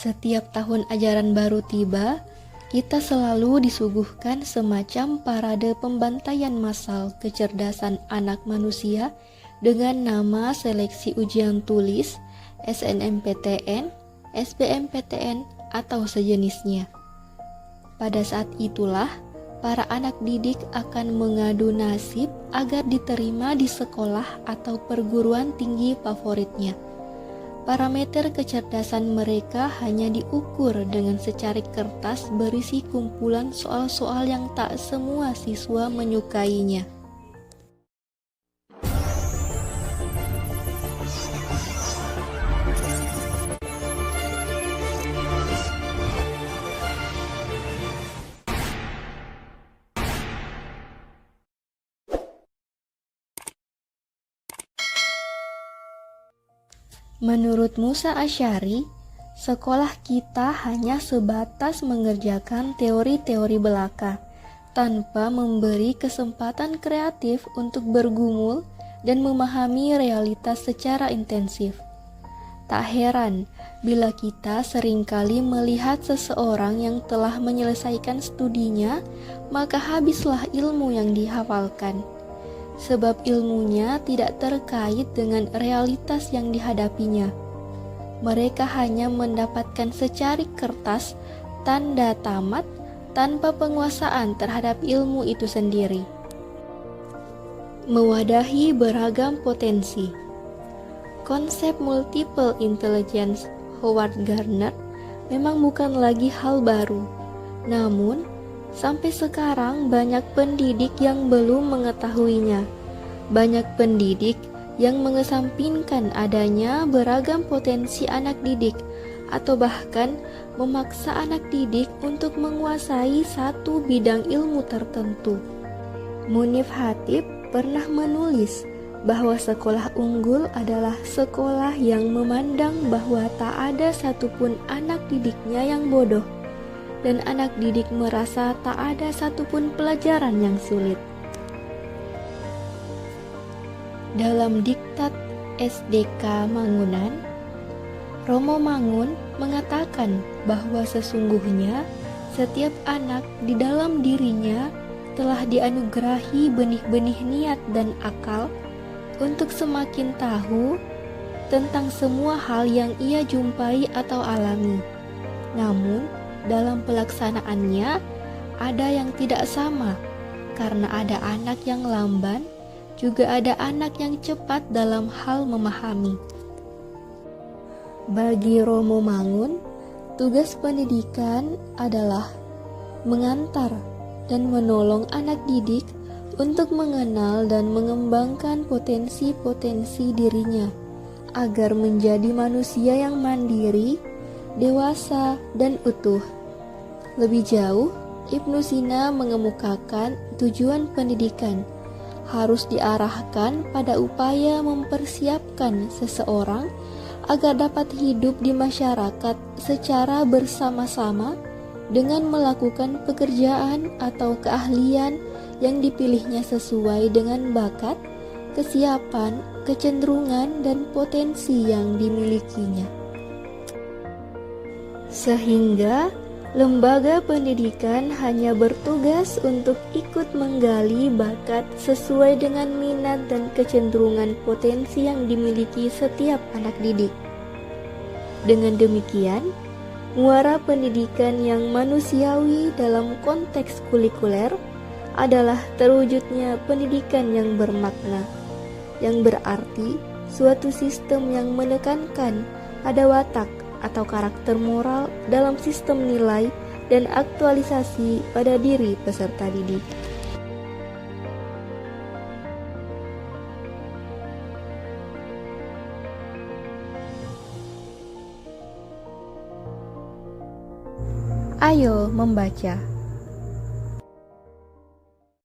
Setiap tahun ajaran baru tiba, kita selalu disuguhkan semacam parade pembantaian massal kecerdasan anak manusia dengan nama seleksi ujian tulis, SNMPTN, SBMPTN, atau sejenisnya. Pada saat itulah, para anak didik akan mengadu nasib agar diterima di sekolah atau perguruan tinggi favoritnya. Parameter kecerdasan mereka hanya diukur dengan secarik kertas berisi kumpulan soal-soal yang tak semua siswa menyukainya. Menurut Musa Asy'ari, sekolah kita hanya sebatas mengerjakan teori-teori belaka, tanpa memberi kesempatan kreatif untuk bergumul dan memahami realitas secara intensif. Tak heran bila kita seringkali melihat seseorang yang telah menyelesaikan studinya, maka habislah ilmu yang dihafalkan. Sebab ilmunya tidak terkait dengan realitas yang dihadapinya. Mereka hanya mendapatkan secarik kertas tanda tamat tanpa penguasaan terhadap ilmu itu sendiri. Mewadahi beragam potensi. Konsep multiple intelligence Howard Gardner memang bukan lagi hal baru. Namun, sampai sekarang banyak pendidik yang belum mengetahuinya. Banyak pendidik yang mengesampingkan adanya beragam potensi anak didik atau bahkan memaksa anak didik untuk menguasai satu bidang ilmu tertentu. Munif Hatib pernah menulis bahwa sekolah unggul adalah sekolah yang memandang bahwa tak ada satupun anak didiknya yang bodoh, dan anak didik merasa tak ada satupun pelajaran yang sulit. Dalam diktat SDK Mangunan, Romo Mangun mengatakan bahwa sesungguhnya setiap anak di dalam dirinya telah dianugerahi benih-benih niat dan akal untuk semakin tahu tentang semua hal yang ia jumpai atau alami. Namun, dalam pelaksanaannya ada yang tidak sama, karena ada anak yang lamban, juga ada anak yang cepat dalam hal memahami. Bagi Romo Mangun, tugas pendidikan adalah mengantar dan menolong anak didik untuk mengenal dan mengembangkan potensi-potensi dirinya, agar menjadi manusia yang mandiri, dewasa, dan utuh. Lebih jauh, Ibnu Sina mengemukakan tujuan pendidikan harus diarahkan pada upaya mempersiapkan seseorang agar dapat hidup di masyarakat secara bersama-sama dengan melakukan pekerjaan atau keahlian yang dipilihnya sesuai dengan bakat, kesiapan, kecenderungan, dan potensi yang dimilikinya. Sehingga lembaga pendidikan hanya bertugas untuk ikut menggali bakat sesuai dengan minat dan kecenderungan potensi yang dimiliki setiap anak didik. Dengan demikian, muara pendidikan yang manusiawi dalam konteks kulikuler adalah terwujudnya pendidikan yang bermakna, yang berarti suatu sistem yang menekankan pada watak atau karakter moral dalam sistem nilai dan aktualisasi pada diri peserta didik. Ayo membaca.